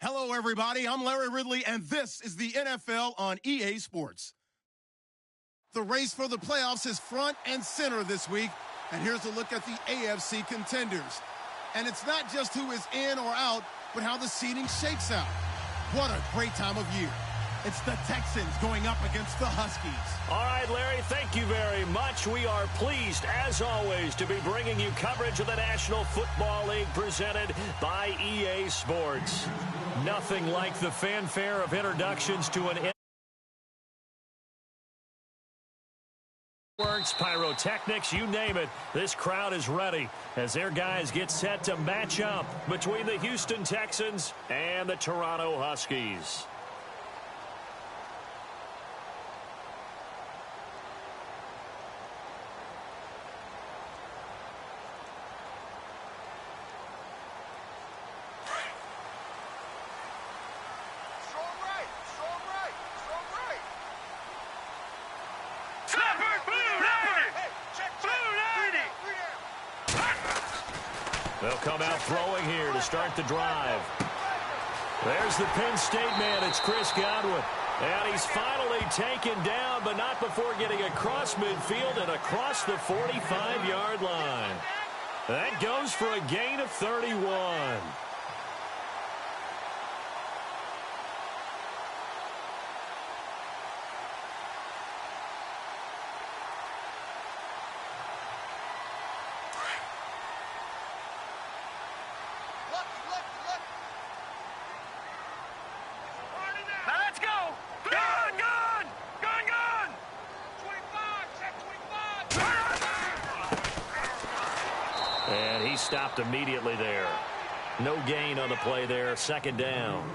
Hello, everybody. I'm Larry Ridley, and this is the NFL on EA Sports. The race for the playoffs is front and center this week, and here's a look at the AFC contenders. And it's not just who is in or out, but how the seeding shakes out. What a great time of year. It's the Texans going up against the Huskies. All right, Larry, thank you very much. We are pleased, as always, to be bringing you coverage of the National Football League presented by EA Sports. Nothing like the fanfare of introductions to an works, pyrotechnics, you name it. This crowd is ready as their guys get set to match up between the Houston Texans and the Toronto Huskies. They'll come out throwing here to start the drive. There's the Penn State man. It's Chris Godwin. And he's finally taken down, but not before getting across midfield and across the 45-yard line. That goes for a gain of 31. And he stopped immediately there. No gain on the play there. Second down.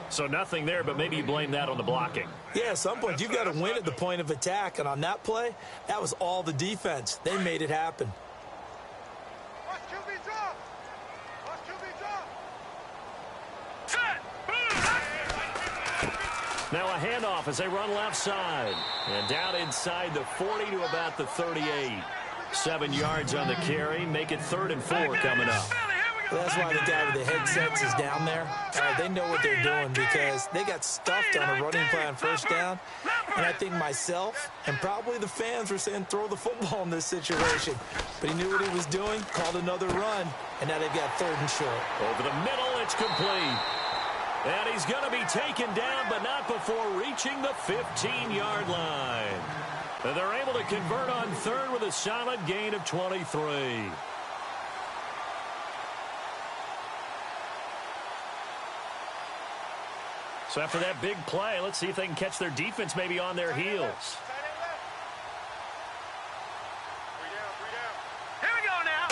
So nothing there, but maybe you blame that on the blocking. Yeah, at some point, you've got to win at the point of attack. And on that play, that was all the defense. They made it happen. Now a handoff as they run left side. And down inside the 40 to about the 38. 7 yards on the carry. Make it 3rd and 4 coming up. Well, that's why the guy with the headsets is down there. They know what they're doing because they got stuffed on a running play on first down. And I think myself and probably the fans were saying throw the football in this situation. But he knew what he was doing, called another run, and now they've got 3rd and short. Over the middle, it's complete. And he's going to be taken down, but not before reaching the 15-yard line. And they're able to convert on 3rd with a solid gain of 23. So after that big play, let's see if they can catch their defense maybe on their heels. Here we go now.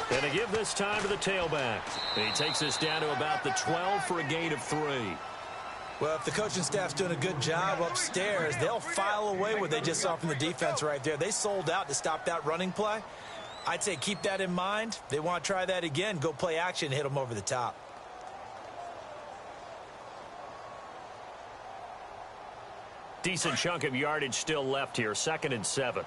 And they give this time to the tailback. And he takes this down to about the 12 for a gain of 3. Well, if the coaching staff's doing a good job upstairs, they'll file away what they just saw from the defense right there. They sold out to stop that running play. I'd say keep that in mind. They want to try that again. Go play action, hit them over the top. Decent chunk of yardage still left here. 2nd and 7.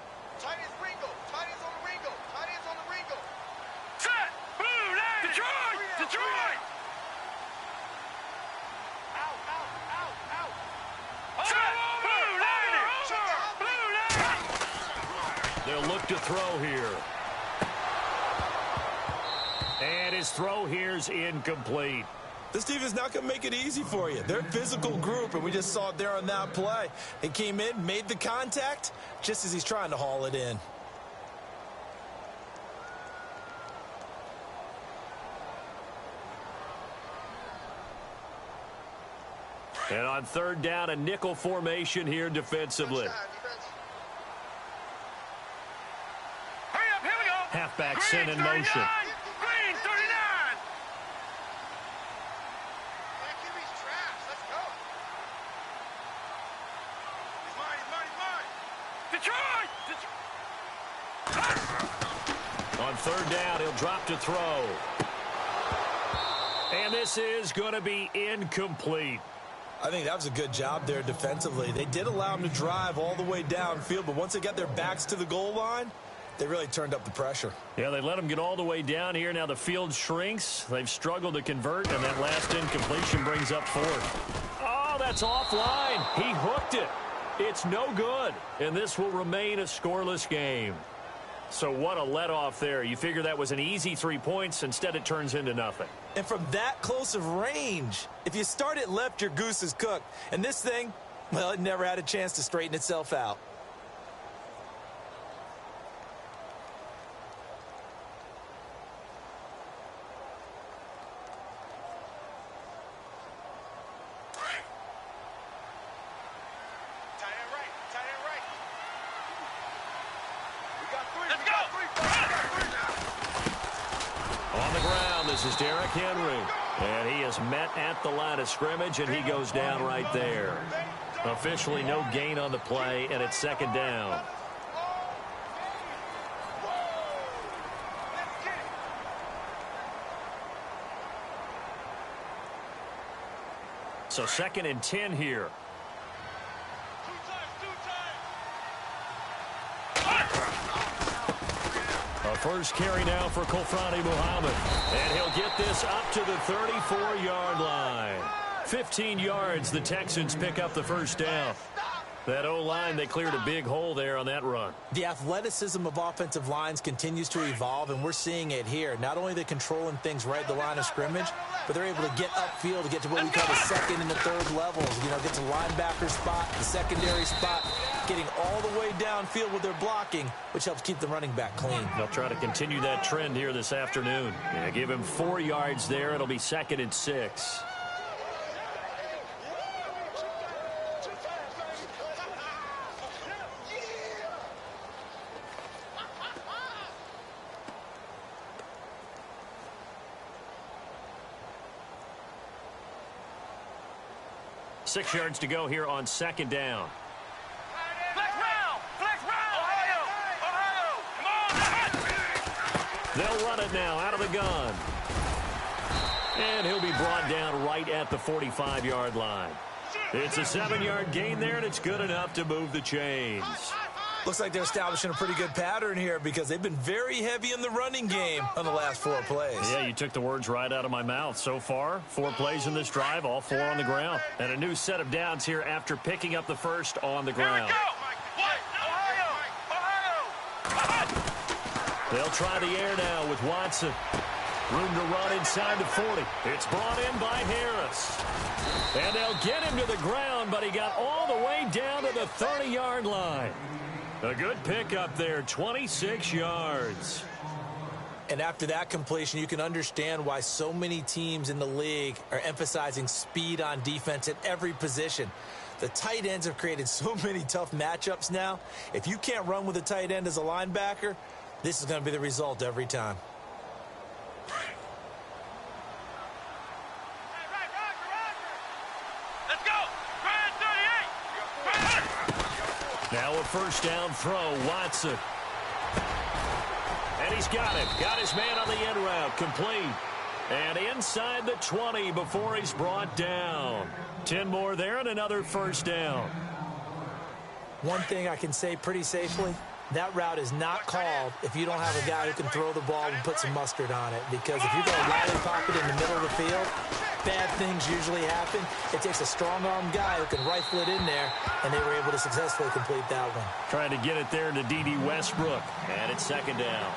To throw here. And his throw here's incomplete. This defense is not going to make it easy for you. They're a physical group, and we just saw it there on that play. He came in, made the contact, just as he's trying to haul it in. And on 3rd down, a nickel formation here defensively. Halfback Cin in motion. Green 39. Detroit! On 3rd down, he'll drop to throw. And this is going to be incomplete. I think that was a good job there defensively. They did allow him to drive all the way downfield, but once they got their backs to the goal line, They really turned up the pressure. Yeah, they let them get all the way down here. Now the field shrinks. They've struggled to convert, and that last incompletion brings up fourth. Oh, that's offline. He hooked it. It's no good, and this will remain a scoreless game. So what a let-off there. You figure that was an easy 3 points. Instead, it turns into nothing. And from that close of range, if you start it left, your goose is cooked. And this thing, well, it never had a chance to straighten itself out. This is Derrick Henry, and he is met at the line of scrimmage, and he goes down right there. Officially no gain on the play, and it's second down. So 2nd and 10 here. First carry now for Kofrani Muhammad. And he'll get this up to the 34-yard line. 15 yards, the Texans pick up the first down. That O-line, they cleared a big hole there on that run. The athleticism of offensive lines continues to evolve, and we're seeing it here. Not only are they controlling things right at the line of scrimmage, but they're able to get upfield to get to what we call the second and the third levels. You know, get to the linebacker spot, the secondary spot, getting all the way downfield with their blocking, which helps keep the running back clean. They'll try to continue that trend here this afternoon. Yeah, give him 4 yards there. It'll be 2nd and 6. Six yards to go here on second down. Flex round! Flex round! Ohio! Come on! They'll run it now out of the gun. And he'll be brought down right at the 45-yard line. It's a 7-yard gain there, and it's good enough to move the chains. Looks like they're establishing a pretty good pattern here because they've been very heavy in the running game on the last 4 plays. Yeah, you took the words right out of my mouth. So far, 4 plays in this drive, all 4 on the ground. And a new set of downs here after picking up the first on the ground. Here we go! Ohio! They'll try the air now with Watson. Room to run inside the 40. It's brought in by Harris. And they'll get him to the ground, but he got all the way down to the 30-yard line. A good pickup there, 26 yards. And after that completion, you can understand why so many teams in the league are emphasizing speed on defense at every position. The tight ends have created so many tough matchups now. If you can't run with a tight end as a linebacker, this is going to be the result every time. Let's go! Ryan 38! Now a first down throw, Watson. And he's got it. Got his man on the end route, complete. And inside the 20 before he's brought down. 10 more there and another first down. One thing I can say pretty safely, that route is not called if you don't have a guy who can throw the ball and put some mustard on it. Because if you're going to lollipop it in the middle of the field, bad things usually happen. It takes a strong-arm guy who can rifle it in there, and they were able to successfully complete that one. Trying to get it there to D.D. Westbrook. And it's second down.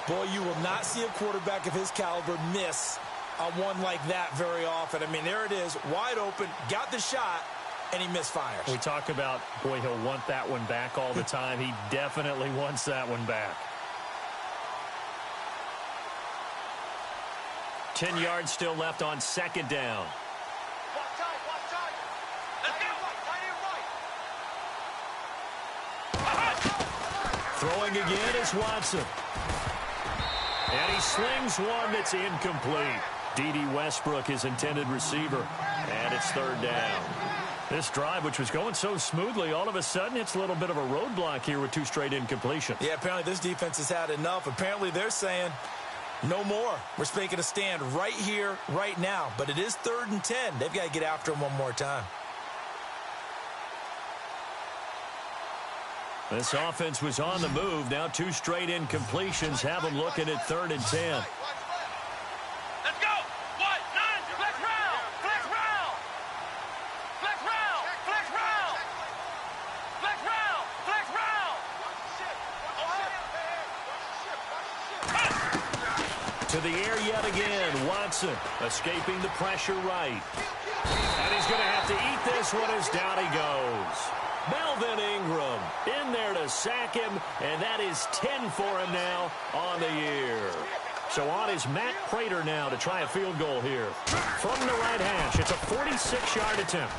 Boy, you will not see a quarterback of his caliber miss on one like that very often. I mean, there it is, wide open, got the shot, and he misfires. We talk about, boy, he'll want that one back all the time. He definitely wants that one back. 10 yards still left on second down. Throwing again is Watson. And he slings one that's incomplete. D.D. Westbrook, his intended receiver. And it's third down. This drive, which was going so smoothly, all of a sudden it's a little bit of a roadblock here with 2 straight incompletions. Yeah, apparently this defense has had enough. Apparently they're saying, no more. We're making a stand right here, right now. But it is 3rd and 10. They've got to get after him one more time. This offense was on the move. Now 2 straight incompletions have them looking at 3rd and 10. Let's go. What? 9. Flex round. Flex round. Flex round. Flex round. Flex round. Flex round. To the air yet again. Watson escaping the pressure right. And he's going to have to eat this one as down he goes. Melvin Ingram in there to sack him, and that is 10 for him now on the year. So on is Matt Prater now to try a field goal here. From the right hash, it's a 46-yard attempt.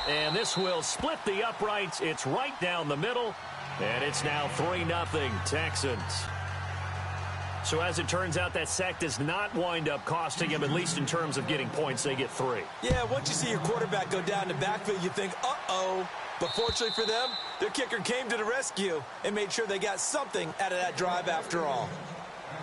And this will split the uprights. It's right down the middle, and it's now 3-0 Texans. So as it turns out, that sack does not wind up costing him, at least in terms of getting points. They get 3. Yeah, once you see your quarterback go down the backfield, you think, uh-oh. But fortunately for them, their kicker came to the rescue and made sure they got something out of that drive after all.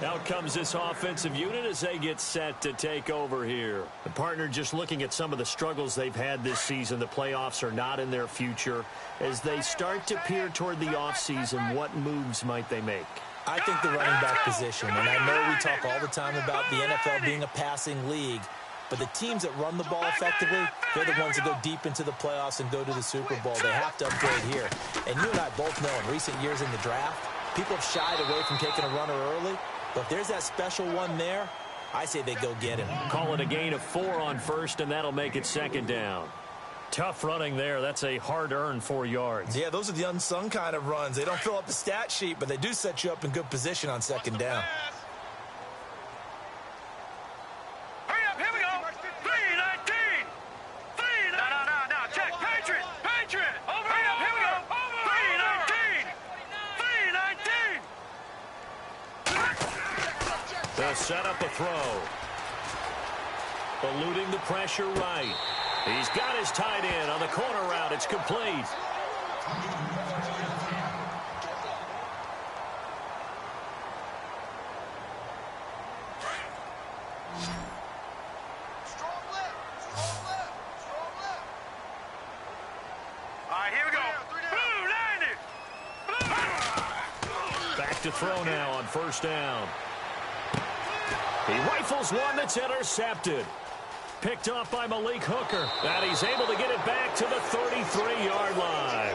Out comes this offensive unit as they get set to take over here. The partner just looking at some of the struggles they've had this season. The playoffs are not in their future. As they start to peer toward the offseason, what moves might they make? I think the running back position, and I know we talk all the time about the NFL being a passing league, but the teams that run the ball effectively, they're the ones that go deep into the playoffs and go to the Super Bowl. They have to upgrade here. And you and I both know in recent years in the draft, people have shied away from taking a runner early, but if there's that special one there, I say they go get him. Call it a gain of 4 on first, and that'll make it 2nd down. Tough running there. That's a hard-earned 4 yards. Yeah, those are the unsung kind of runs. They don't fill up the stat sheet, but they do set you up in good position on 2nd down. Hurry up, here we go. 3-19. No. Check. Patriot. Over. Hurry up, here we go. 3-19. They'll set up a throw. Eluding the pressure right. He's got his tight end on the corner route. It's complete. All right, here we go. Blue 90. Back to throw now on 1st down. He rifles one that's intercepted. Picked off by Malik Hooker. And he's able to get it back to the 33-yard line.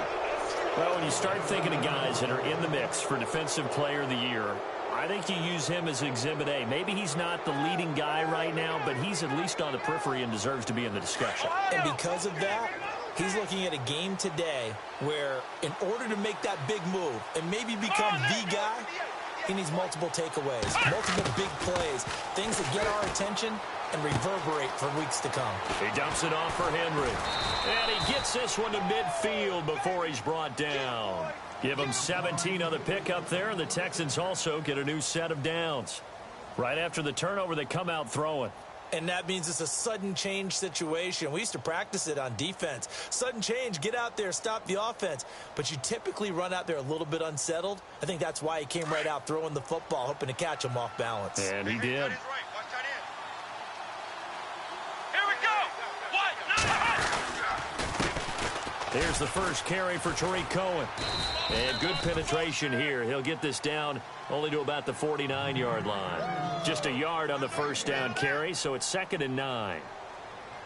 Well, when you start thinking of guys that are in the mix for Defensive Player of the Year, I think you use him as Exhibit A. Maybe he's not the leading guy right now, but he's at least on the periphery and deserves to be in the discussion. And because of that, he's looking at a game today where in order to make that big move and maybe become the guy, he needs multiple takeaways, multiple big plays, things that get our attention and reverberate for weeks to come. He dumps it off for Henry. And he gets this one to midfield before he's brought down. Give him 17 on the pickup there, and the Texans also get a new set of downs. Right after the turnover, they come out throwing. And that means it's a sudden change situation. We used to practice it on defense. Sudden change, get out there, stop the offense. But you typically run out there a little bit unsettled. I think that's why he came right out throwing the football, hoping to catch him off balance. And he did. Here's the first carry for Tariq Cohen. And good penetration here. He'll get this down only to about the 49-yard line. Just a yard on the 1st down carry, so it's 2nd and 9.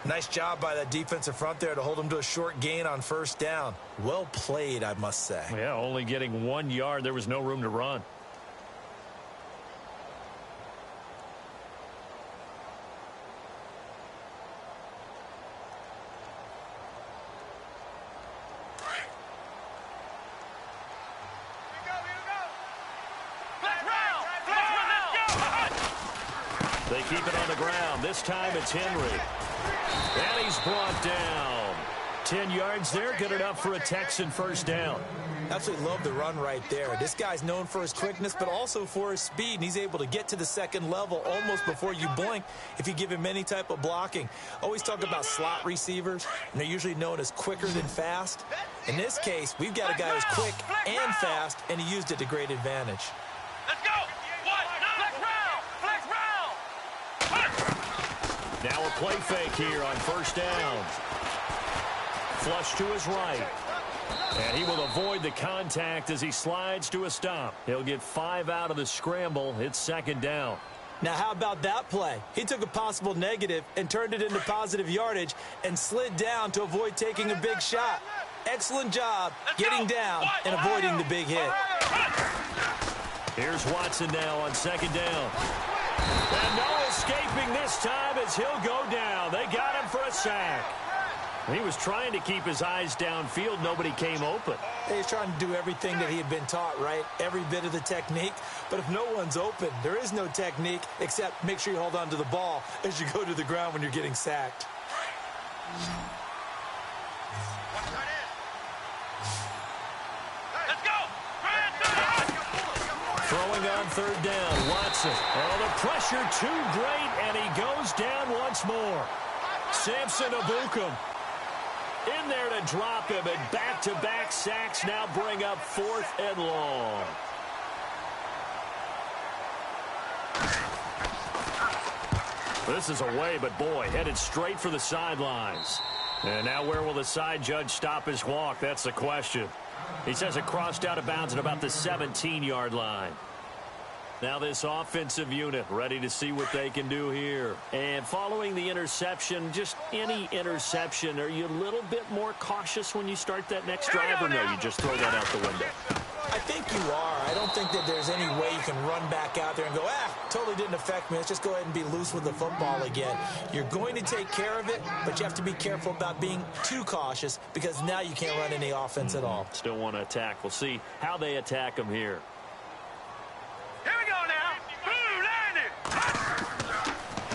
Nice job by that defensive front there to hold him to a short gain on 1st down. Well played, I must say. Yeah, only getting 1 yard. There was no room to run. They keep it on the ground. This time it's Henry. And he's brought down. 10 yards there, good enough for a Texan 1st down. Absolutely love the run right there. This guy's known for his quickness, but also for his speed. And he's able to get to the 2nd level almost before you blink if you give him any type of blocking. Always talk about slot receivers, and they're usually known as quicker than fast. In this case, we've got a guy who's quick and fast, and he used it to great advantage. Let's go. Now a play fake here on 1st down. Flush to his right. And he will avoid the contact as he slides to a stop. He'll get 5 out of the scramble. It's second down. Now, how about that play? He took a possible negative and turned it into positive yardage and slid down to avoid taking a big shot. Excellent job getting down and avoiding the big hit. Here's Watson now on second down. And no escaping this time as he'll go down. They got him for a sack. He was trying to keep his eyes downfield. Nobody came open. He's trying to do everything that he had been taught, right? Every bit of the technique. But if no one's open, there is no technique except make sure you hold on to the ball as you go to the ground when you're getting sacked. Let's go. Throwing on third down, Watson. Oh, the pressure too great, and he goes down once more. Samson Abukum in there to drop him, and back-to-back sacks now bring up 4th and long. This is away, but boy, headed straight for the sidelines. And now where will the side judge stop his walk? That's the question. He says it crossed out of bounds at about the 17-yard line. Now this offensive unit ready to see what they can do here. And following the interception, just any interception, are you a little bit more cautious when you start that next drive, or no, you just throw that out the window? I think you are. I don't think that there's any way you can run back out there and go, totally didn't affect me. Let's just go ahead and be loose with the football again. You're going to take care of it, but you have to be careful about being too cautious because now you can't run any offense at all. Still want to attack. We'll see how they attack them here. Here we go now.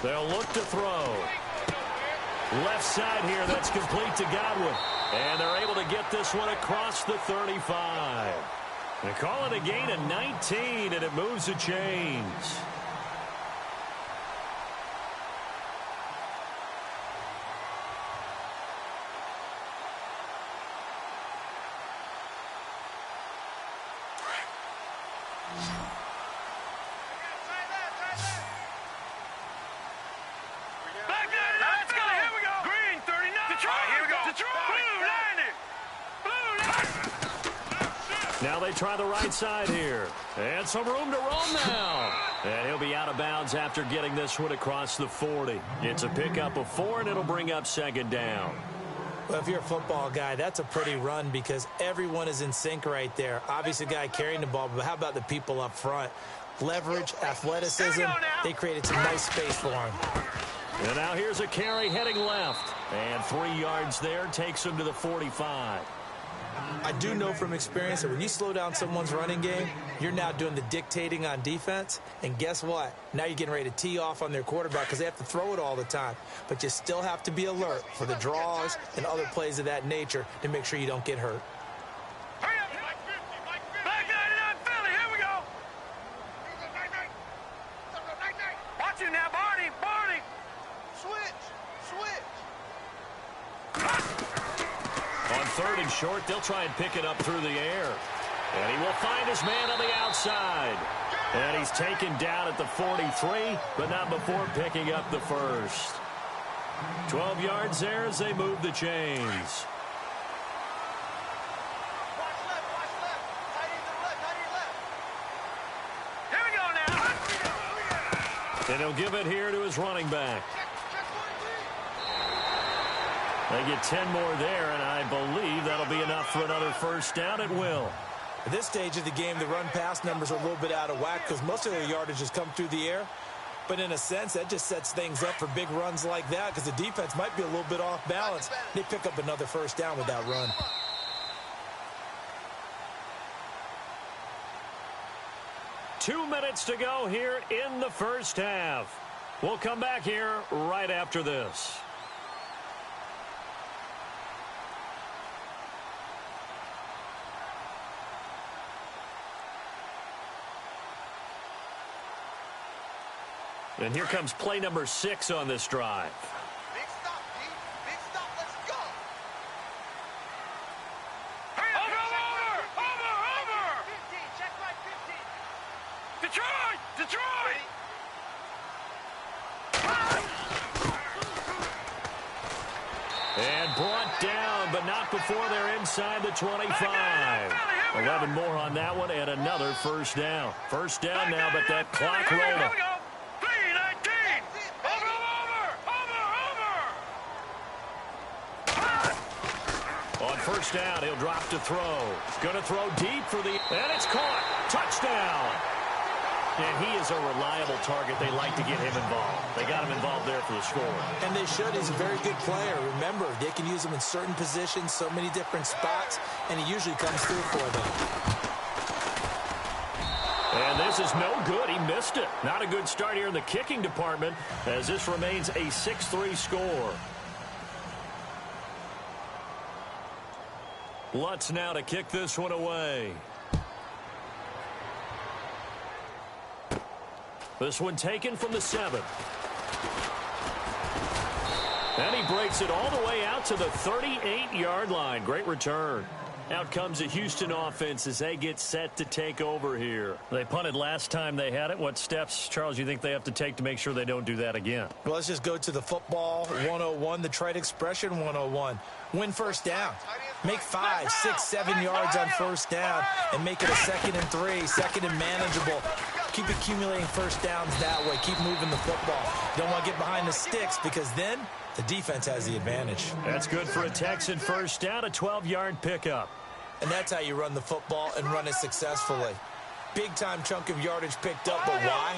They'll look to throw. Left side here, that's complete to Godwin. And they're able to get this one across the 35. They call it a gain of 19, and it moves the chains. Let's go. Here we go. Green 39. Detroit. Here we go. Detroit. Blue 90. Now they try the right side here. And some room to roam now. And he'll be out of bounds after getting this one across the 40. It's a pickup of 4, and it'll bring up second down. Well, if you're a football guy, that's a pretty run because everyone is in sync right there. Obviously, the guy carrying the ball, but how about the people up front? Leverage, athleticism, they created some nice space for him. And now here's a carry heading left. And 3 yards there takes him to the 45. I do know from experience that when you slow down someone's running game, you're now doing the dictating on defense. And guess what? Now you're getting ready to tee off on their quarterback because they have to throw it all the time. But you still have to be alert for the draws and other plays of that nature to make sure you don't get hurt. Hurry up. Back 99 Philly. Here we go. Watch you now, Barney. Barney. Switch. On 3rd and short, they'll try and pick it up through the air. And he will find his man on the outside. And he's taken down at the 43, but not before picking up the first. 12 yards there as they move the chains. Watch left. Tight end to the left. Here we go now. And he'll give it here to his running back. They get 10 more there, and I believe that'll be enough for another first down. It will. At this stage of the game, the run-pass numbers are a little bit out of whack because most of their yardage has come through the air. But in a sense, that just sets things up for big runs like that because the defense might be a little bit off balance. They pick up another first down with that run. Two minutes to go here in the first half. We'll come back here right after this. And here comes play number 6 on this drive. Big stop, D. Big stop. Let's go. Hurry up. Over. 15. Check right 15. Detroit. And brought down, but not before they're inside the 25. 11 more on that one, and another first down. First down now, but that clock rolling. Here we go. 3-19. Over. On first down, he'll drop to throw. Going to throw deep for the... And it's caught. Touchdown. And he is a reliable target. They like to get him involved. They got him involved there for the score. And they should. He's a very good player. Remember, they can use him in certain positions, so many different spots, and he usually comes through for them. And this is no good. He missed it. Not a good start here in the kicking department, as this remains a 6-3 score. Lutz now to kick this one away. This one taken from the 7. And he breaks it all the way out to the 38-yard line. Great return. Out comes the Houston offense as they get set to take over here. They punted last time they had it. What steps, Charles, you think they have to take to make sure they don't do that again? Well, let's just go to the football 101, the trade expression 101. Win first down. Make 5, 6, 7 yards on first down and make it a 2nd and 3, 2nd and manageable. Keep accumulating first downs that way. Keep moving the football. You don't want to get behind the sticks because then the defense has the advantage. That's good for a Texan first down, a 12-yard pickup. And that's how you run the football and run it successfully. Big-time chunk of yardage picked up, but why?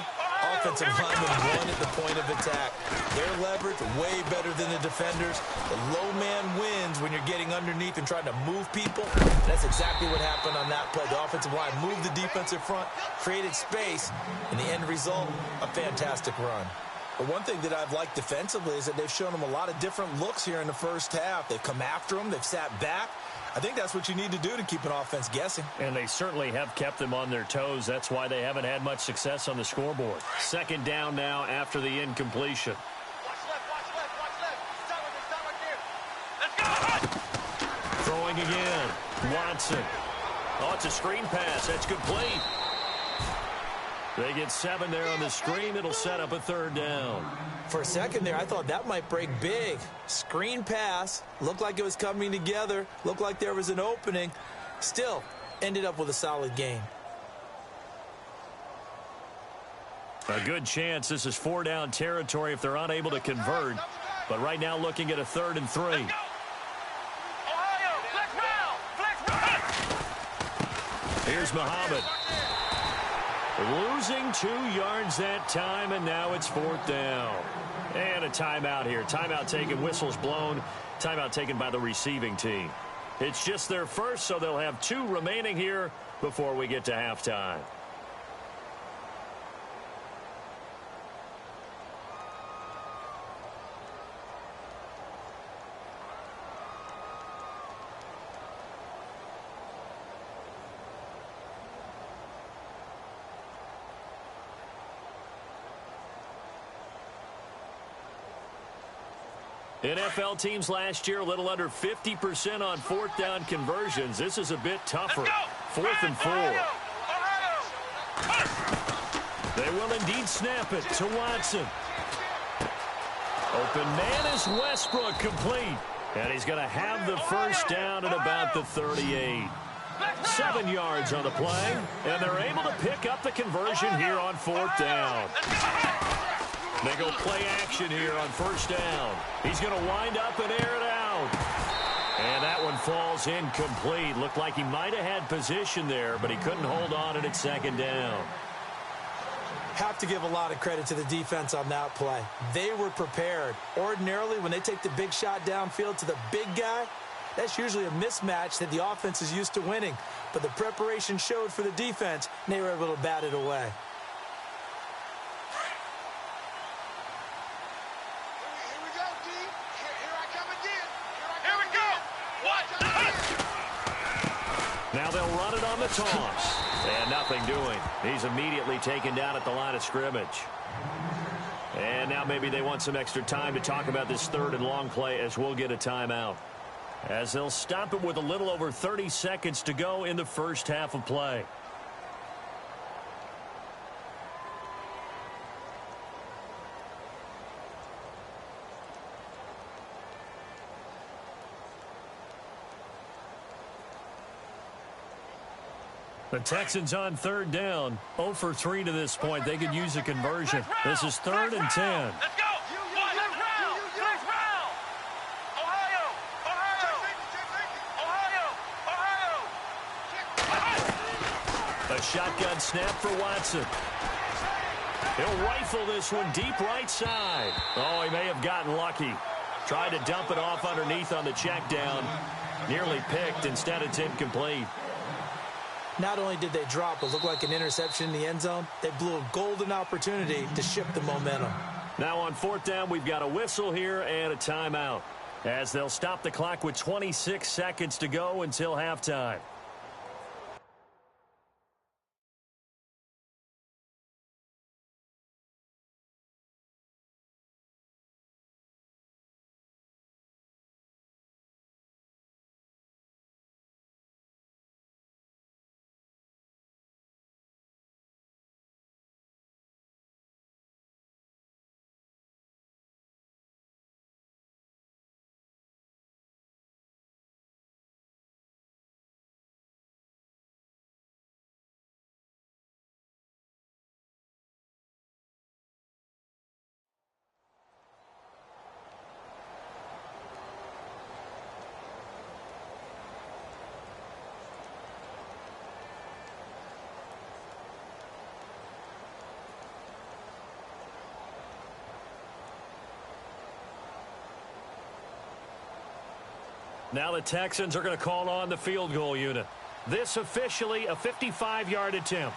Offensive linemen won at the point of attack. Their leverage way better than the defenders. The low man wins when you're getting underneath and trying to move people. That's exactly what happened on that play. The offensive line moved the defensive front, created space, and the end result, a fantastic run. But one thing that I've liked defensively is that they've shown them a lot of different looks here in the first half. They've come after them. They've sat back. I think that's what you need to do to keep an offense guessing. And they certainly have kept them on their toes. That's why they haven't had much success on the scoreboard. Second down now after the incompletion. Watch left. Start right there. Let's go. Throwing again. Watson. Oh, it's a screen pass. That's complete. They get 7 there on the screen. It'll set up a third down. For a second there, I thought that might break big. Screen pass. Looked like it was coming together. Looked like there was an opening. Still, ended up with a solid gain. A good chance this is 4-down territory if they're unable to convert. But right now looking at a 3rd and 3. Ohio, flex round. Here's Muhammad. Losing 2 yards that time, and now it's 4th down. And a timeout here. Timeout taken, whistles blown. Timeout taken by the receiving team. It's just their first, so they'll have 2 remaining here before we get to halftime. NFL teams last year a little under 50% on 4th down conversions. This is a bit tougher. 4th and 4. They will indeed snap it to Watson. Open man is Westbrook, complete. And he's going to have the first down at about the 38. 7 yards on the play, and they're able to pick up the conversion here on 4th down. They go play action here on first down. He's going to wind up and air it out. And that one falls incomplete. Looked like he might have had position there, but he couldn't hold on it at 2nd down. Have to give a lot of credit to the defense on that play. They were prepared. Ordinarily, when they take the big shot downfield to the big guy, that's usually a mismatch that the offense is used to winning. But the preparation showed for the defense, and they were able to bat it away. Now they'll run it on the toss. And nothing doing. He's immediately taken down at the line of scrimmage. And now maybe they want some extra time to talk about this 3rd and long play as we'll get a timeout. As they'll stop it with a little over 30 seconds to go in the first half of play. The Texans on third down, 0 for 3 to this point. They could use a conversion. This is 3rd and 10. Let's go. Flex round. Flex round. Ohio. A shotgun snap for Watson. He'll rifle this one deep right side. Oh, he may have gotten lucky. Tried to dump it off underneath on the check down. Nearly picked. Instead, it's incomplete. Not only did they drop what looked like an interception in the end zone, they blew a golden opportunity to shift the momentum. Now on 4th down, we've got a whistle here and a timeout, as they'll stop the clock with 26 seconds to go until halftime. Now the Texans are going to call on the field goal unit. This officially a 55-yard attempt.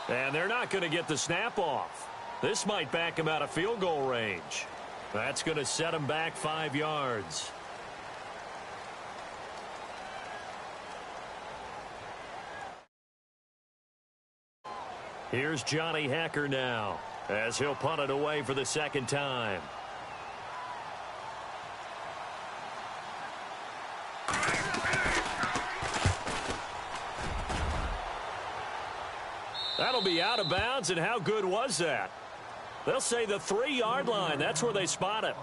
And they're not going to get the snap off. This might back him out of field goal range. That's going to set him back 5 yards. Here's Johnny Hacker now, as he'll punt it away for the 2nd time. That'll be out of bounds, and how good was that? They'll say the 3-yard line. That's where they spot it.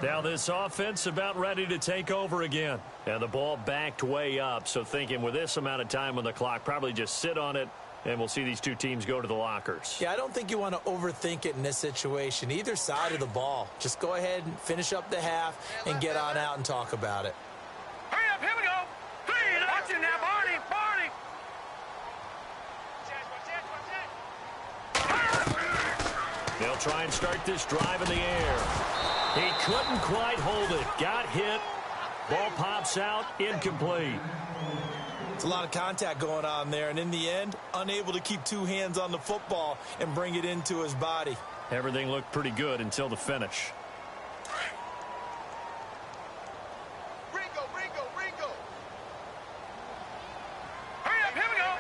Now this offense about ready to take over again. And the ball backed way up, so thinking with this amount of time on the clock, probably just sit on it, and we'll see these two teams go to the lockers. Yeah, I don't think you want to overthink it in this situation. Either side of the ball. Just go ahead and finish up the half and get on out and talk about it. Hurry up, here we go. 3, watch it now, Barney. They'll try and start this drive in the air. He couldn't quite hold it. Got hit. Ball pops out. Incomplete. It's a lot of contact going on there, and in the end, unable to keep 2 hands on the football and bring it into his body. Everything looked pretty good until the finish. Ringo. Hurry up, here we go.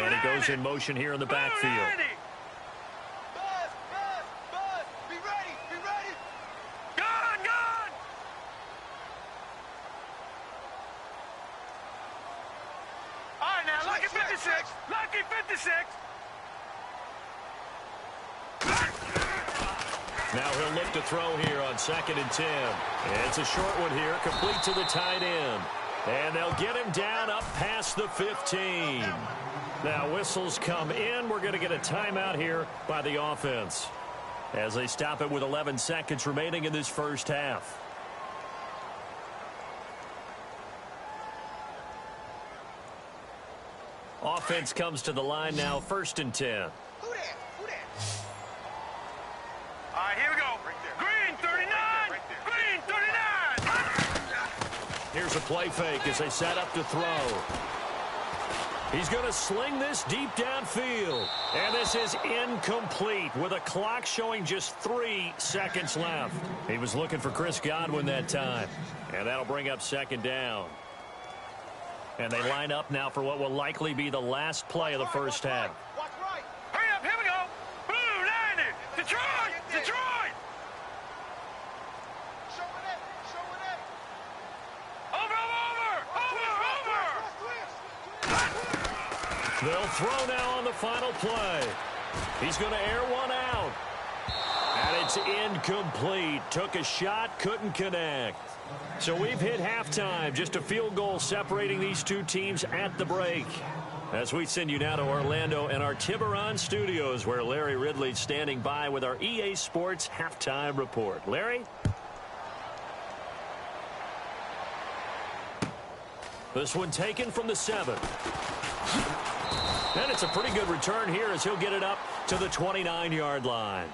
And he goes in motion here in the backfield. Buzz. Be ready. Gone. All right, now, Lucky 56. Lucky 56. Now he'll look to throw here on 2nd and 10. It's a short one here, complete to the tight end. And they'll get him down up past the 15. Now whistles come in. We're going to get a timeout here by the offense, as they stop it with 11 seconds remaining in this first half. Offense comes to the line now, 1st and 10. Who that? All right, here we go. Green 39. Green 39. Here's a play fake as they set up to throw. He's going to sling this deep downfield. And this is incomplete with a clock showing just 3 seconds left. He was looking for Chris Godwin that time. And that'll bring up second down. And they line up now for what will likely be the last play of the first half. Hurry up, here we go. Blue 90. Detroit, Detroit. Over. They'll throw now on the final play. He's going to air one out. And it's incomplete. Took a shot, couldn't connect. So we've hit halftime. Just a field goal separating these two teams at the break. As we send you now to Orlando and our Tiburon studios, where Larry Ridley's standing by with our EA Sports halftime report. Larry? This one taken from the 7. And it's a pretty good return here as he'll get it up to the 29-yard line.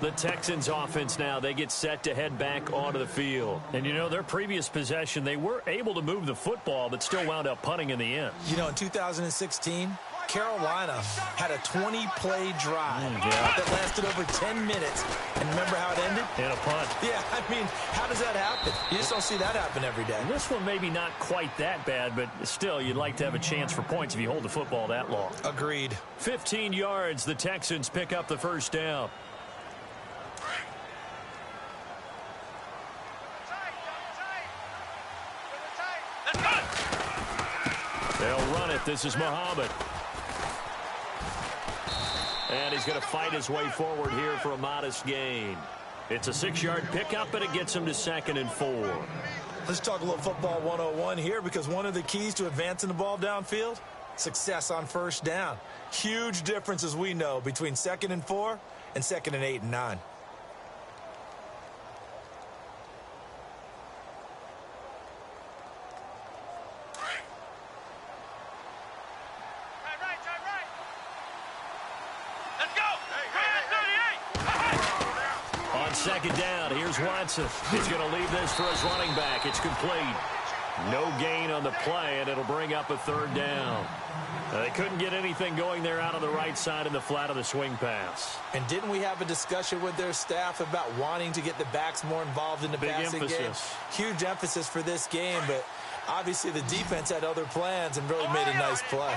The Texans offense now, they get set to head back onto the field. And, you know, their previous possession, they were able to move the football, but still wound up punting in the end. You know, in 2016, Carolina had a 20-play drive that lasted over 10 minutes. And remember how it ended? In a punt. Yeah, I mean, how does that happen? You just don't see that happen every day. And this one maybe not quite that bad, but still, you'd like to have a chance for points if you hold the football that long. Agreed. 15 yards, the Texans pick up the first down. They'll run it. This is Muhammad. And he's going to fight his way forward here for a modest gain. It's a 6-yard pickup, and it gets him to 2nd and 4. Let's talk a little football 101 here, because one of the keys to advancing the ball downfield, success on first down. Huge difference, as we know, between 2nd and 4 and 2nd and 8 and 9. Second down, here's Watson. He's going to leave this for his running back. It's complete. No gain on the play, and it'll bring up a 3rd down. They couldn't get anything going there out on the right side in the flat of the swing pass. And didn't we have a discussion with their staff about wanting to get the backs more involved in the passing game? Huge emphasis for this game, but obviously the defense had other plans and really made a nice play.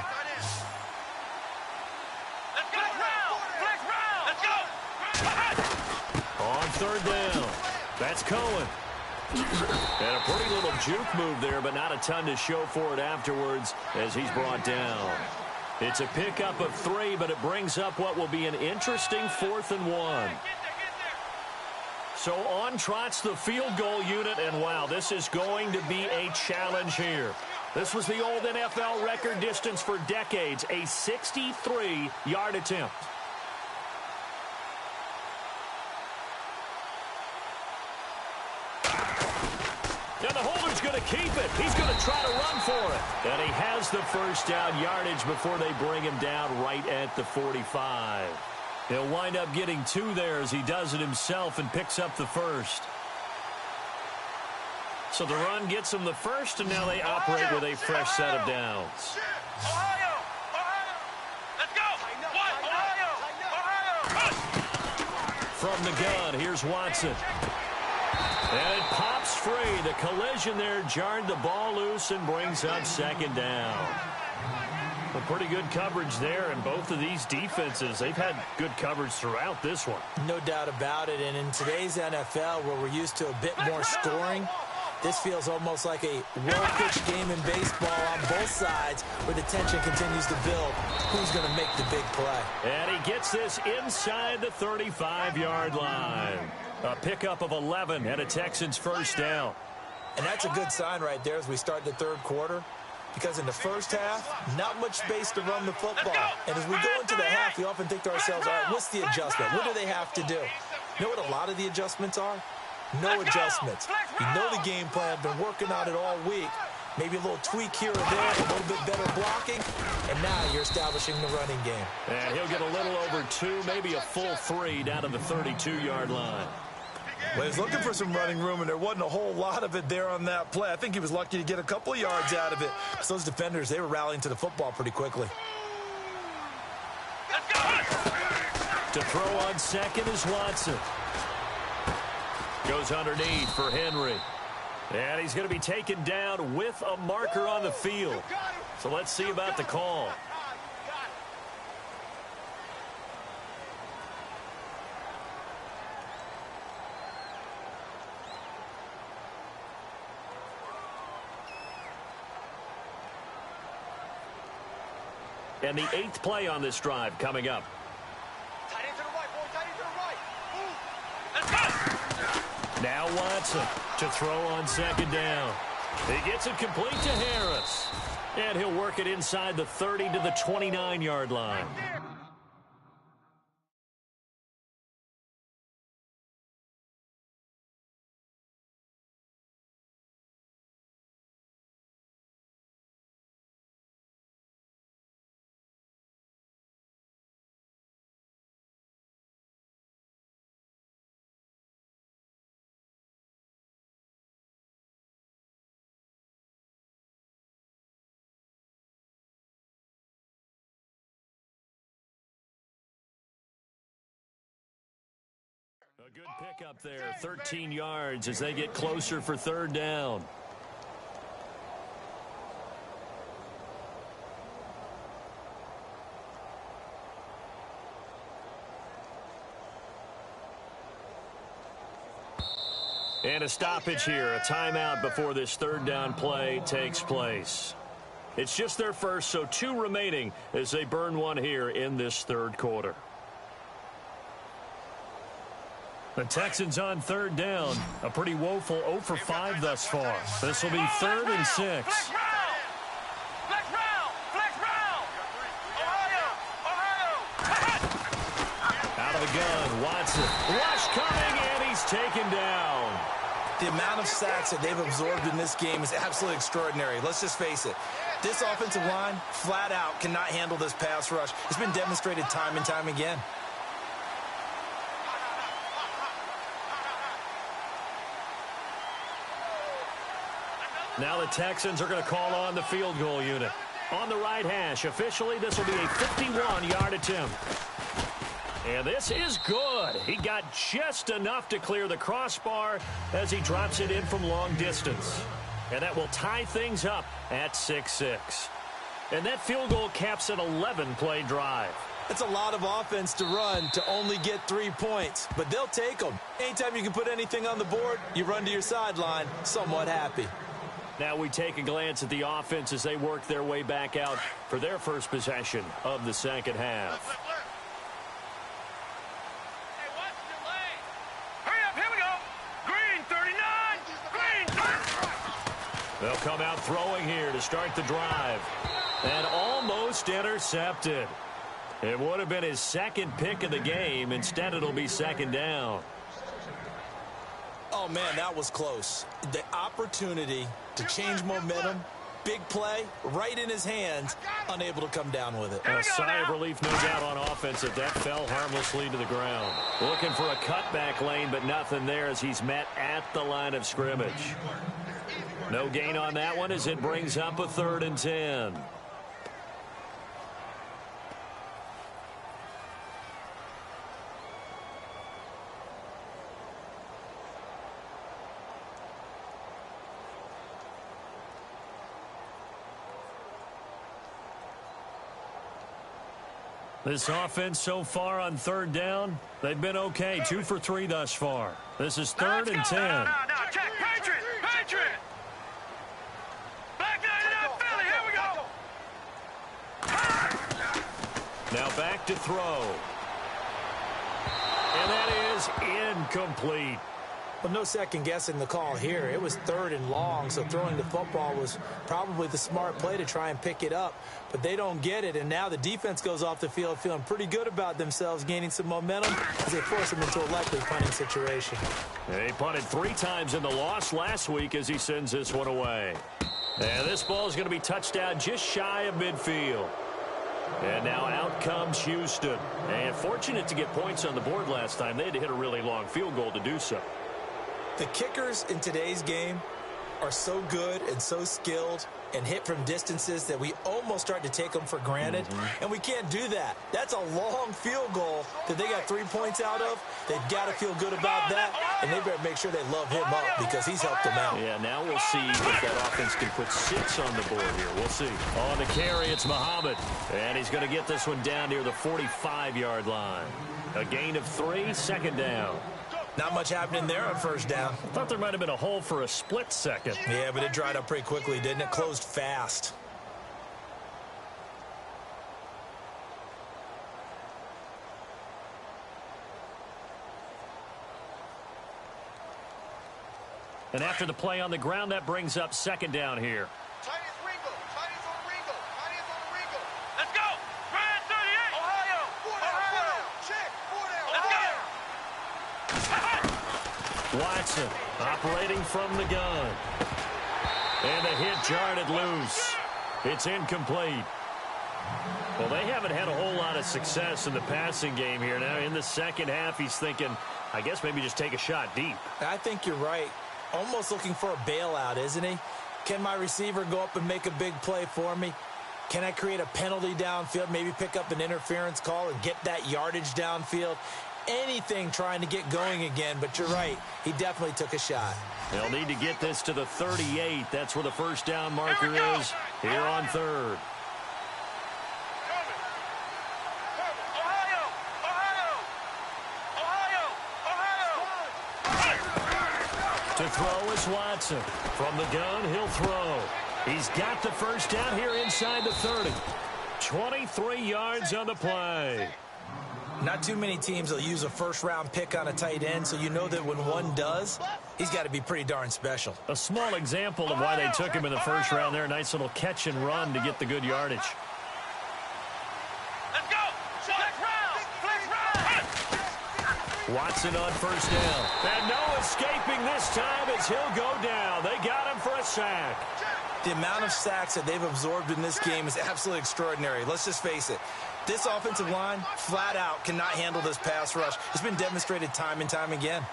On 3rd down, that's Cohen. And a pretty little juke move there, but not a ton to show for it afterwards as he's brought down. It's a pickup of 3, but it brings up what will be an interesting 4th and 1. So on trots the field goal unit, and wow, this is going to be a challenge here. This was the old NFL record distance for decades, a 63-yard attempt. And the holder's going to keep it. He's going to try to run for it. And he has the first down yardage before they bring him down right at the 45. He'll wind up getting 2 there as he does it himself and picks up the first. So the run gets him the first, and now they operate with a fresh set of downs. Ohio! Let's go! Ohio! From the gun, here's Watson. And it pops free. The collision there jarred the ball loose and brings up 2nd down. A pretty good coverage there, and both of these defenses, they've had good coverage throughout this one. No doubt about it, and in today's NFL, where we're used to a bit more scoring, this feels almost like a well-pitched game in baseball on both sides, where the tension continues to build. Who's going to make the big play? And he gets this inside the 35-yard line. A pickup of 11 and a Texans first down. And that's a good sign right there as we start the 3rd quarter, because in the first half, not much space to run the football. And as we go into the half, we often think to ourselves, all right, what's the adjustment? What do they have to do? You know what a lot of the adjustments are? No adjustments. You know the game plan, been working on it all week. Maybe a little tweak here or there, a little bit better blocking, and now you're establishing the running game. And he'll get a little over 2, maybe a full 3 down to the 32-yard line. Well, he was looking for some running room, and there wasn't a whole lot of it there on that play. I think he was lucky to get a couple of yards out of it. So those defenders, they were rallying to the football pretty quickly. To throw on second is Watson. Goes underneath for Henry. And he's going to be taken down with a marker on the field. So let's see about the call. And the 8th play on this drive coming up. Tight end to the right, boy. Tight end to the right. Let's go. Now Watson to throw on second down. He gets it complete to Harris. And he'll work it inside the 30 to the 29-yard line. A good pickup there, 13 yards as they get closer for third down. And a stoppage here, a timeout before this third down play takes place. It's just their first, so 2 remaining as they burn one here in this third quarter. The Texans on third down. A pretty woeful 0 for 5 thus far. This will be 3rd and 6. Flex round. Ohio. Out of the gun, Watson. Rush coming, and he's taken down. The amount of sacks that they've absorbed in this game is absolutely extraordinary. Let's just face it. This offensive line, flat out, cannot handle this pass rush. It's been demonstrated time and time again. Now the Texans are going to call on the field goal unit. On the right hash, officially, this will be a 51-yard attempt. And this is good. He got just enough to clear the crossbar as he drops it in from long distance. And that will tie things up at 6-6. And that field goal caps an 11-play drive. It's a lot of offense to run to only get 3 points, but they'll take them. Anytime you can put anything on the board, you run to your sideline somewhat happy. Now we take a glance at the offense as they work their way back out for their first possession of the second half. Hey, watch the lane. Hurry up, here we go. Green 39. Green. They'll come out throwing here to start the drive. And almost intercepted. It would have been his second pick of the game. Instead, it'll be second down. Oh, man, that was close. The opportunity to change momentum, big play, right in his hands, unable to come down with it. A sigh of relief, no doubt, on offense that fell harmlessly to the ground. Looking for a cutback lane, but nothing there as he's met at the line of scrimmage. No gain on that one as it brings up a 3rd and 10. This offense so far on third down, they've been okay. 2 for 3 thus far. This is 3rd and 10. No, check. Patriot. Black 99 Philly, here we go. Now back to throw. And that is incomplete. Well, no second guessing the call here. It was 3rd and long, so throwing the football was probably the smart play to try and pick it up. But they don't get it, and now the defense goes off the field feeling pretty good about themselves, gaining some momentum as they force them into a likely punting situation. He punted 3 times in the loss last week as he sends this one away. And this ball is going to be touchdown just shy of midfield. And now out comes Houston. And fortunate to get points on the board last time. They had to hit a really long field goal to do so. The kickers in today's game are so good and so skilled and hit from distances that we almost start to take them for granted, and we can't do that. That's a long field goal that they got 3 points out of. They've got to feel good about that, and they better make sure they love him up because he's helped them out. Yeah, now we'll see if that offense can put 6 on the board here. We'll see. On the carry, it's Muhammad, and he's going to get this one down near the 45-yard line. A gain of 3, second down. Not much happening there on first down. I thought there might have been a hole for a split second. Yeah, but it dried up pretty quickly, didn't it? Closed fast. And after the play on the ground, that brings up second down here. Let's go! Ryan 38! Ohio! Ohio! Check! Let's go! Watson operating from the gun. And the hit jarred it loose. It's incomplete. Well, they haven't had a whole lot of success in the passing game here. Now, in the second half, he's thinking, I guess maybe just take a shot deep. I think you're right. Almost looking for a bailout, isn't he? Can my receiver go up and make a big play for me? Can I create a penalty downfield, maybe pick up an interference call and get that yardage downfield? Anything trying to get going again, but you're right. He definitely took a shot. They'll need to get this to the 38. That's where the first down marker is here on third. To throw is Watson. From the gun, he'll throw. He's got the first down here inside the 30. 23 yards on the play. Not too many teams will use a first-round pick on a tight end, so you know that when one does, he's got to be pretty darn special. A small example of why they took him in the first round there. Nice little catch and run to get the good yardage. Let's go! Flex round! Flex round! Watson on first down. And no escaping this time as he'll go down. They got him for a sack. The amount of sacks that they've absorbed in this game is absolutely extraordinary. Let's just face it. This offensive line, flat out, cannot handle this pass rush. It's been demonstrated time and time again.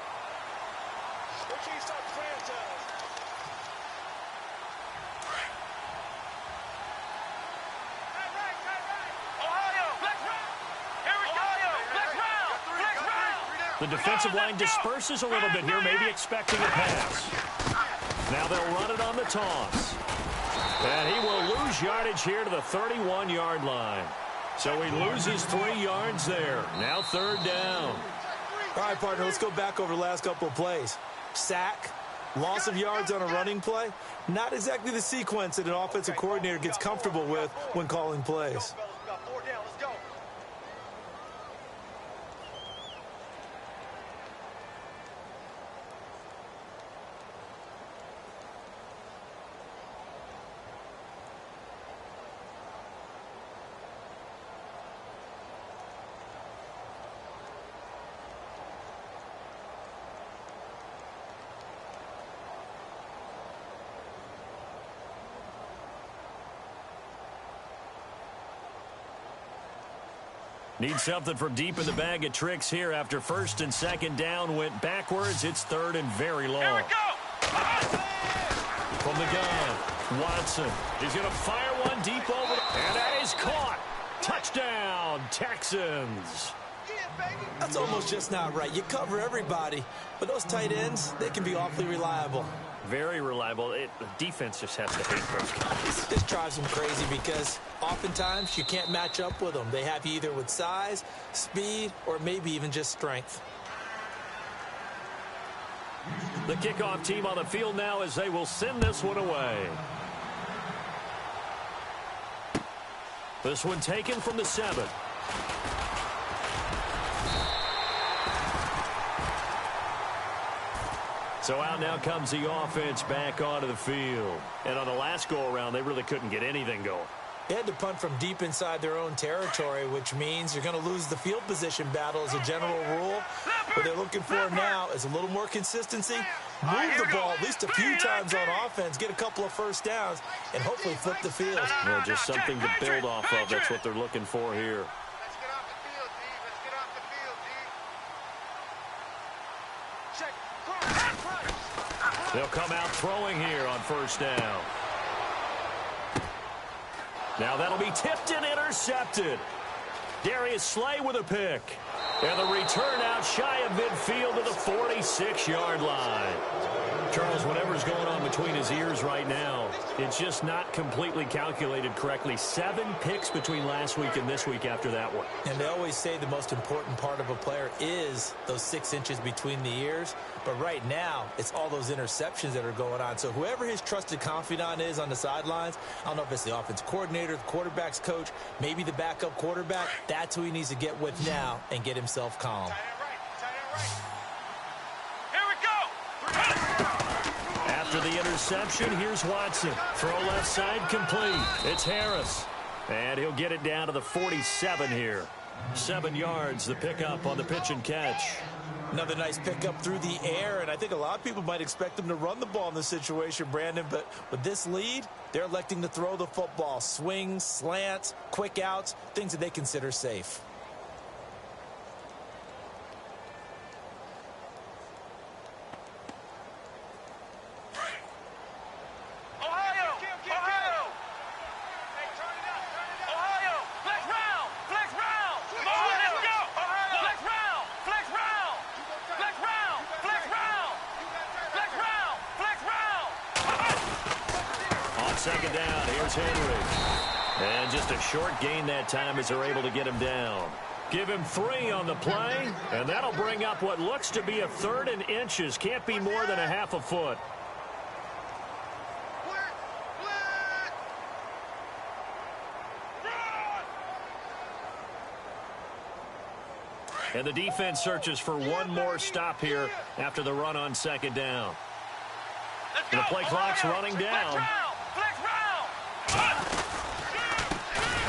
The defensive line disperses a little bit here, maybe expecting a pass. Now they'll run it on the toss. And he will lose yardage here to the 31-yard line. So he loses 3 yards there. Now third down. All right, partner, let's go back over the last couple of plays. Sack, loss of yards on a running play. Not exactly the sequence that an offensive coordinator gets comfortable with when calling plays. Need something from deep in the bag of tricks here after first and second down went backwards. It's third and very long. Here we go! From the gun, Watson. He's going to fire one deep over. And that is caught. Touchdown, Texans. That's almost just not right. You cover everybody, but those tight ends, they can be awfully reliable. Very reliable. The defense just has to hate those guys. This drives them crazy because oftentimes you can't match up with them. They have you either with size, speed, or maybe even just strength. The kickoff team on the field now as they will send this one away. This one taken from the 7. So out now comes the offense back onto the field. And on the last go-around, they really couldn't get anything going. They had to punt from deep inside their own territory, which means you're going to lose the field position battle as a general rule. What they're looking for now is a little more consistency, move the ball at least a few times on offense, get a couple of first downs, and hopefully flip the field. Well, just something to build off of. That's what they're looking for here. Let's get off the field, D. Let's get off the field, D. Check. They'll come out throwing here on first down. Now that'll be tipped and intercepted. Darius Slay with a pick. And the return out shy of midfield to the 46-yard line. Charles, whatever's going on between his ears right now, it's just not completely calculated correctly. 7 picks between last week and this week after that one. And they always say the most important part of a player is those 6 inches between the ears. But right now, it's all those interceptions that are going on. So whoever his trusted confidant is on the sidelines, I don't know if it's the offense coordinator, the quarterback's coach, maybe the backup quarterback, that's who he needs to get with now and get himself calm. After the interception, here's Watson. Throw left side complete. It's Harris. And he'll get it down to the 47 here. 7 yards, the pickup on the pitch and catch. Another nice pickup through the air, and I think a lot of people might expect them to run the ball in this situation, Brandon, but with this lead, they're electing to throw the football. Swings, slants, quick outs, things that they consider safe. Second down, here's Henry. And just a short gain that time as they're able to get him down. Give him 3 on the play, and that'll bring up what looks to be a 3rd and inches. Can't be more than a half a foot. And the defense searches for one more stop here after the run on second down. And the play clock's running down.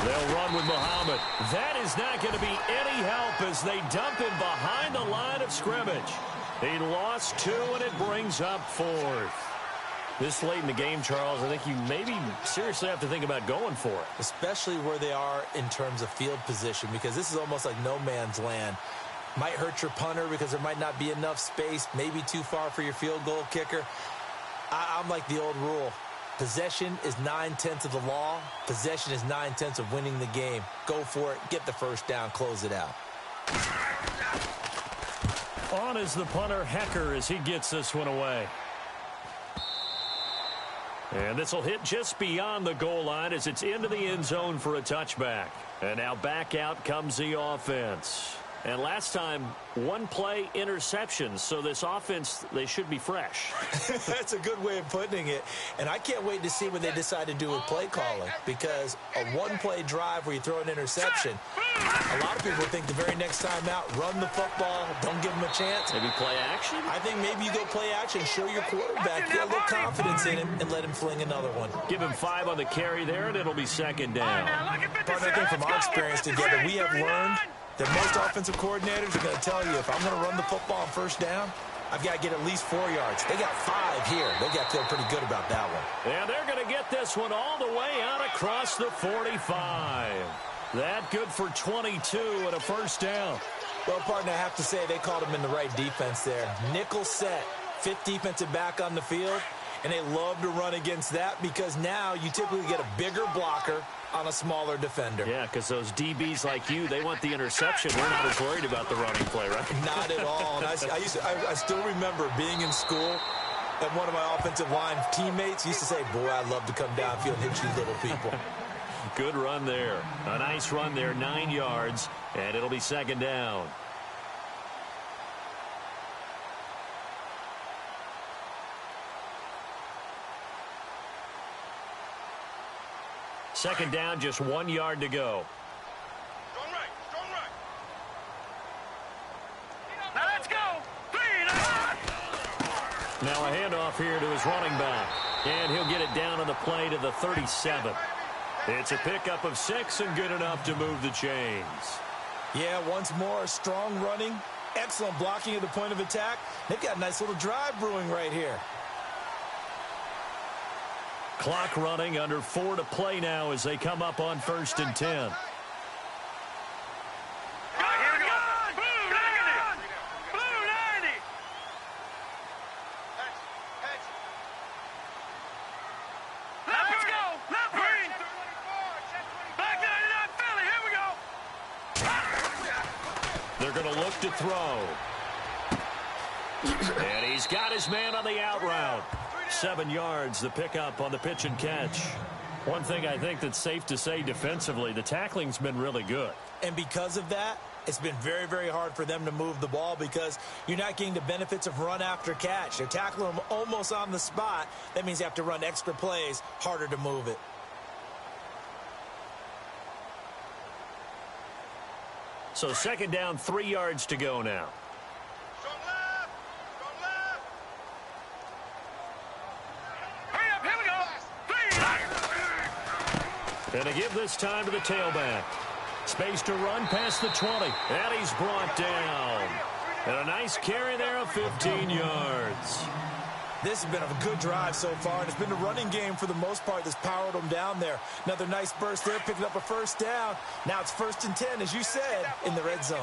They'll run with Muhammad. That is not going to be any help as they dump him behind the line of scrimmage. He lost 2, and it brings up 4th. This late in the game, Charles, I think you maybe seriously have to think about going for it. Especially where they are in terms of field position, because this is almost like no man's land. Might hurt your punter because there might not be enough space, maybe too far for your field goal kicker. I'm like the old rule. Possession is 9/10 of the law. Possession is 9/10 of winning the game. Go for it. Get the first down. Close it out. On is the punter, Hecker, as he gets this one away. And this will hit just beyond the goal line as it's into the end zone for a touchback. And now back out comes the offense. And last time, 1 play interceptions. So this offense, they should be fresh. That's a good way of putting it. And I can't wait to see what they decide to do with play calling. Because a 1-play drive where you throw an interception, a lot of people think the very next time out, run the football, don't give them a chance. Maybe play action? I think maybe you go play action, show your quarterback, get a little confidence in him, and let him fling another one. Give him 5 on the carry there, and it'll be second down. Partner, I think from our experience together, we have learned that most offensive coordinators are going to tell you, if I'm going to run the football on first down, I've got to get at least 4 yards. They got 5 here. They've got to feel pretty good about that one. And they're going to get this one all the way out across the 45. That good for 22 and a first down. Well, partner, I have to say they called him in the right defense there. Nickel set, 5th defensive back on the field, and they love to run against that because now you typically get a bigger blocker on a smaller defender. Yeah, because those DBs like you, they want the interception. They're not as worried about the running play, right? Not at all. And I still remember being in school, and one of my offensive line teammates used to say, boy, I'd love to come downfield and hit you little people. Good run there. A nice run there, 9 yards, and it'll be second down. Second down, just 1 yard to go. Strong right, strong right. Now let's go. 3, Now a handoff here to his running back. And he'll get it down on the play to the 37. It's a pickup of 6 and good enough to move the chains. Yeah, once more, strong running, excellent blocking at the point of attack. They've got a nice little drive brewing right here. Clock running, under 4 to play now as they come up on 1st and 10. Here we go. Blue 90. Blue 90. They're going to look to throw. And he's got his man on the out route. 7 yards, the pickup on the pitch and catch. One thing I think that's safe to say defensively, the tackling's been really good. And because of that, it's been very, very hard for them to move the ball because you're not getting the benefits of run after catch. They're tackling them almost on the spot. That means you have to run extra plays, harder to move it. So 2nd down, 3 yards to go now. Strong left. Strong left. Hurry up, here we go. And to give this time to the tailback. Space to run past the 20. And he's brought down. And a nice carry there of 15 yards. This has been a good drive so far, and it's been the running game for the most part that's powered them down there. Another nice burst there, picking up a 1st down. Now it's 1st and 10, as you said, in the red zone.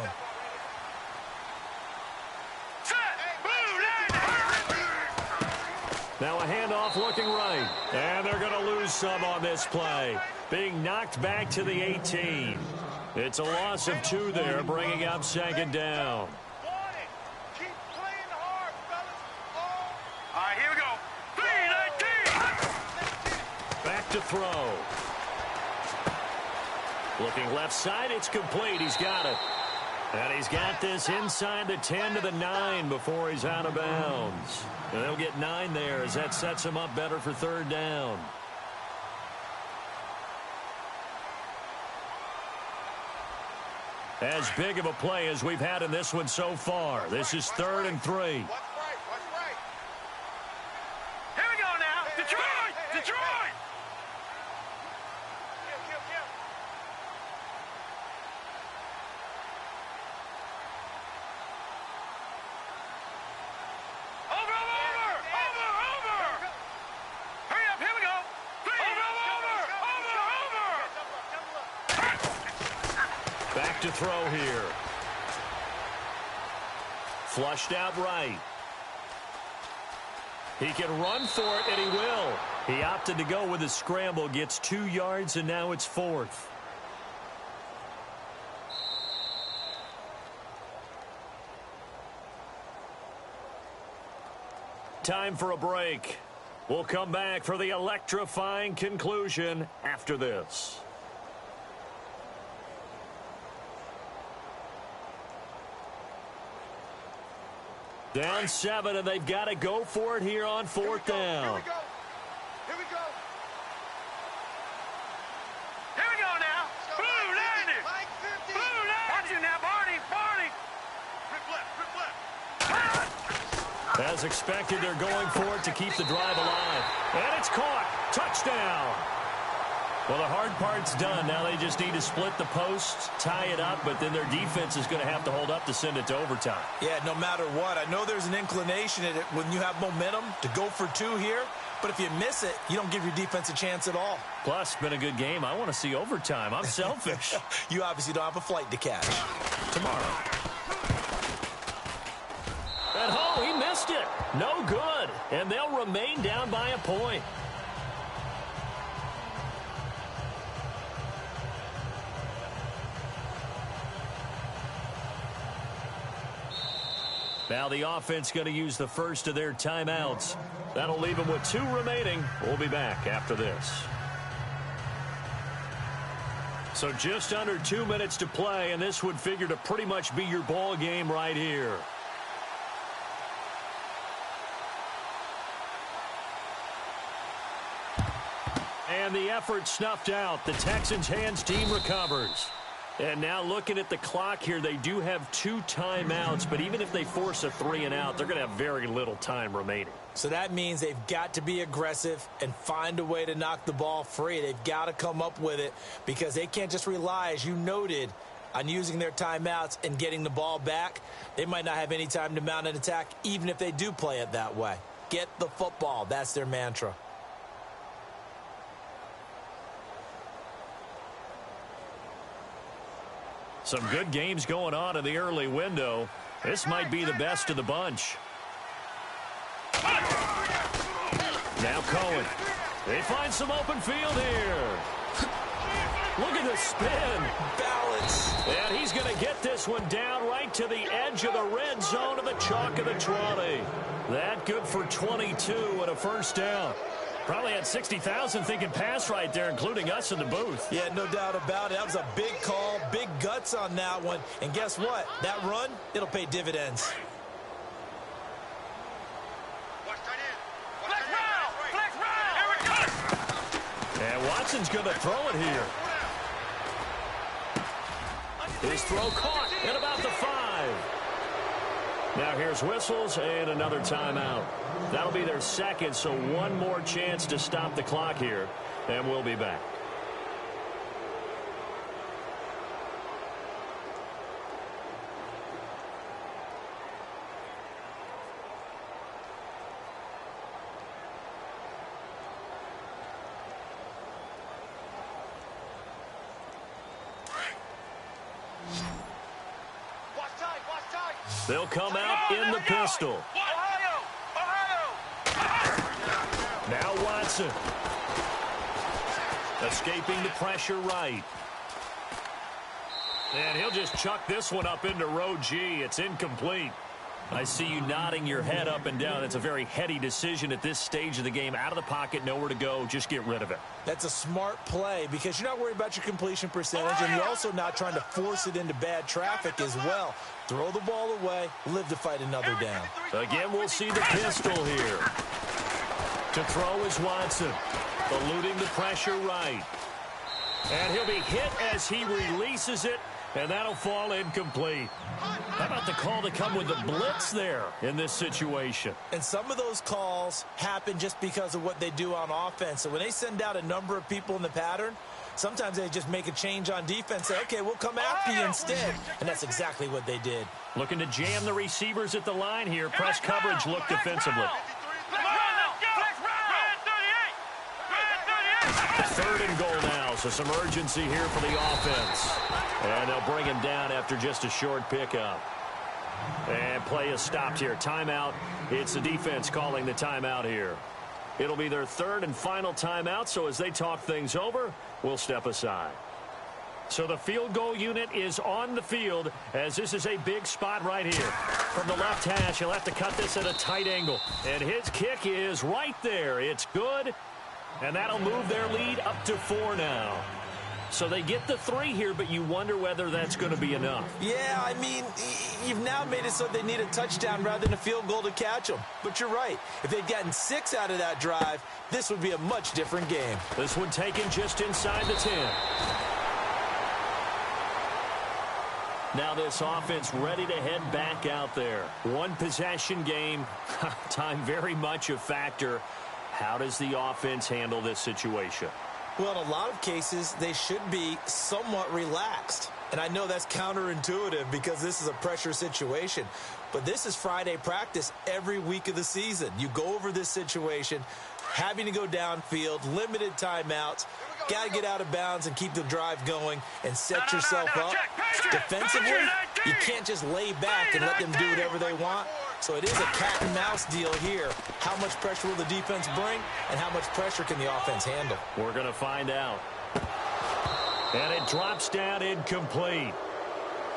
Now a handoff looking right. And they're going to lose some on this play. Being knocked back to the 18. It's a loss of 2 there, bringing up 2nd down. Keep playing hard, fellas. All right, here we go. 3-19. Back to throw. Looking left side, it's complete. He's got it. And he's got this inside the 10 to the 9 before he's out of bounds. And they'll get 9 there as that sets him up better for 3rd down. As big of a play as we've had in this one so far. This is 3rd and 3. What's right? What's right? Here we go now. Detroit! Detroit! Kill. Over! Hurry up, here we go. Over! Back to throw here. Flushed out right. He can run for it, and he will. He opted to go with a scramble, gets 2 yards, and now it's 4th. Time for a break. We'll come back for the electrifying conclusion after this. Down 7, and they've got to go for it here on 4th down. Here we go now. Blue landed. Blue landed. Watch it now, Barney. Rip left. As expected, they're going for it to keep the drive alive. And it's caught. Touchdown. Well, the hard part's done. Now they just need to split the posts, tie it up, but then their defense is going to have to hold up to send it to overtime. Yeah, no matter what. I know there's an inclination in it when you have momentum to go for 2 here, but if you miss it, you don't give your defense a chance at all. Plus, been a good game. I want to see overtime. I'm selfish. You obviously don't have a flight to catch. Tomorrow. And he missed it. No good. And they'll remain down by a point. Now the offense going to use the first of their timeouts. That'll leave them with 2 remaining. We'll be back after this. So just under 2 minutes to play, and this would figure to pretty much be your ball game right here. And the effort snuffed out. The Texans' hands team recovers. And now looking at the clock here, they do have 2 timeouts, but even if they force a 3 and out, they're going to have very little time remaining. So that means they've got to be aggressive and find a way to knock the ball free. They've got to come up with it because they can't just rely, as you noted, on using their timeouts and getting the ball back. They might not have any time to mount an attack, even if they do play it that way. Get the football. That's their mantra. Some good games going on in the early window. This might be the best of the bunch. Now Cohen. They find some open field here. Look at the spin. Valid distance. And he's going to get this one down right to the edge of the red zone of the chalk of the 20. That good for 22 and a first down. Probably had 60,000 thinking pass right there, including us in the booth. Yeah, no doubt about it. That was a big call, big guts on that one. And guess what? That run, it'll pay dividends. And Watson's going to throw it here. His throw caught at about the 5. Now here's whistles and another timeout. That'll be their second, so one more chance to stop the clock here, and we'll be back. They'll come out in the pistol. Now Watson. Escaping the pressure right. And he'll just chuck this one up into row G. It's incomplete. I see you nodding your head up and down. It's a very heady decision at this stage of the game. Out of the pocket, nowhere to go. Just get rid of it. That's a smart play because you're not worried about your completion percentage, and you're also not trying to force it into bad traffic as well. Throw the ball away, live to fight another down. Again, we'll see the pistol here. To throw is Watson, eluding the pressure right. And he'll be hit as he releases it, and that'll fall incomplete. How about the call to come with the blitz there in this situation? And some of those calls happen just because of what they do on offense. So when they send out a number of people in the pattern, sometimes they just make a change on defense, say, okay, we'll come after you instead. And that's exactly what they did. Looking to jam the receivers at the line here. Press coverage look defensively. Third and goal now, so some urgency here for the offense. And they'll bring him down after just a short pickup. And play is stopped here. Timeout. It's the defense calling the timeout here. It'll be their third and final timeout, so as they talk things over, we'll step aside. So the field goal unit is on the field as this is a big spot right here. From the left hash, he'll have to cut this at a tight angle. And his kick is right there. It's good. And that'll move their lead up to 4 now. So they get the 3 here, but you wonder whether that's going to be enough. Yeah, I mean, you've now made it so they need a touchdown rather than a field goal to catch them. But you're right. If they'd gotten 6 out of that drive, this would be a much different game. This one taken just inside the 10. Now this offense ready to head back out there. One possession game. Time very much a factor. How does the offense handle this situation? Well, in a lot of cases, they should be somewhat relaxed. And I know that's counterintuitive because this is a pressure situation. But this is Friday practice every week of the season. You go over this situation, having to go downfield, limited timeouts, got to get out of bounds and keep the drive going and set yourself up. Defensively, you can't just lay back and let them do whatever they want. So it is a cat and mouse deal here. How much pressure will the defense bring, and how much pressure can the offense handle? We're going to find out. And it drops down incomplete.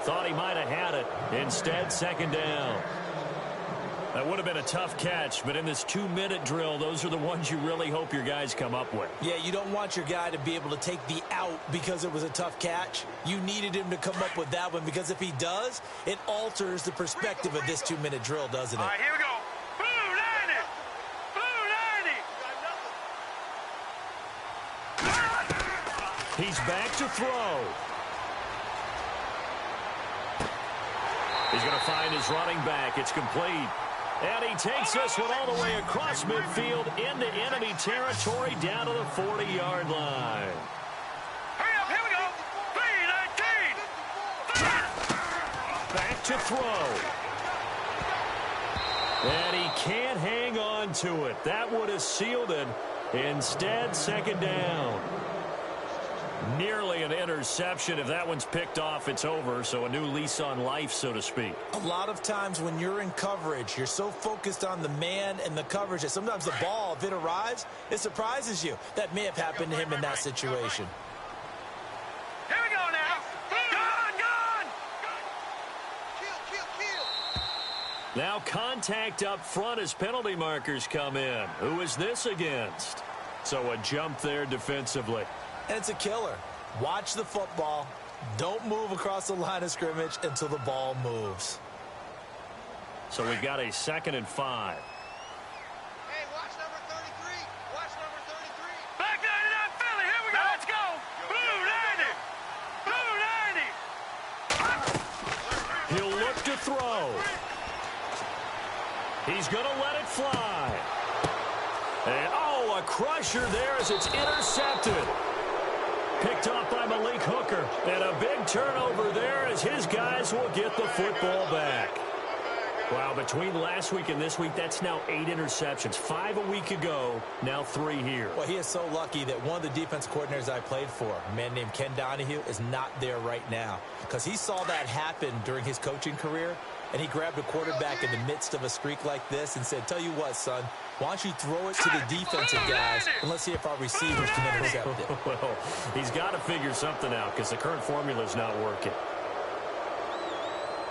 Thought he might have had it. Instead, second down. That would have been a tough catch, but in this 2-minute drill, those are the ones you really hope your guys come up with. Yeah, you don't want your guy to be able to take the out because it was a tough catch. You needed him to come up with that one because if he does, it alters the perspective of this 2-minute drill, doesn't it? All right, here we go. Blue 90. He's back to throw. He's going to find his running back. It's complete. And he takes this one all the way across midfield into enemy territory down to the 40-yard line. Hurry up, here we go. 3-19. Back to throw. And he can't hang on to it. That would have sealed it. Instead, second down. Nearly an interception. If that one's picked off, it's over. So a new lease on life, so to speak. A lot of times when you're in coverage, you're so focused on the man and the coverage that sometimes the ball, if it arrives, it surprises you. That may have happened to him in that situation. Here we go now. Go! Now contact up front as penalty markers come in. Who is this against? So a jump there defensively. And it's a killer. Watch the football. Don't move across the line of scrimmage until the ball moves. So we've got a 2nd and 5. Hey, watch number 33. Watch number 33. Back 99 Philly. Here we go. Let's go. Blue 90. Blue 90. He'll look to throw. He's going to let it fly. And, oh, a crusher there as it's intercepted. Picked off by Malik Hooker. And a big turnover there as his guys will get the football back. Wow, between last week and this week, that's now 8 interceptions. 5 a week ago, now 3 here. Well, he is so lucky that one of the defense coordinators I played for, a man named Ken Donahue, is not there right now. Because he saw that happen during his coaching career, and he grabbed a quarterback in the midst of a streak like this and said, tell you what, son, why don't you throw it to the defensive guys, and let's see if our receivers can intercept it. Well, he's got to figure something out because the current formula is not working.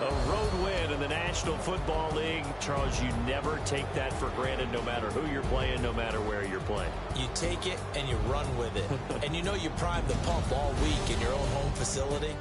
A road win in the National Football League. Charles, you never take that for granted no matter who you're playing, no matter where you're playing. You take it and you run with it. And you know you prime the pump all week in your own home facility.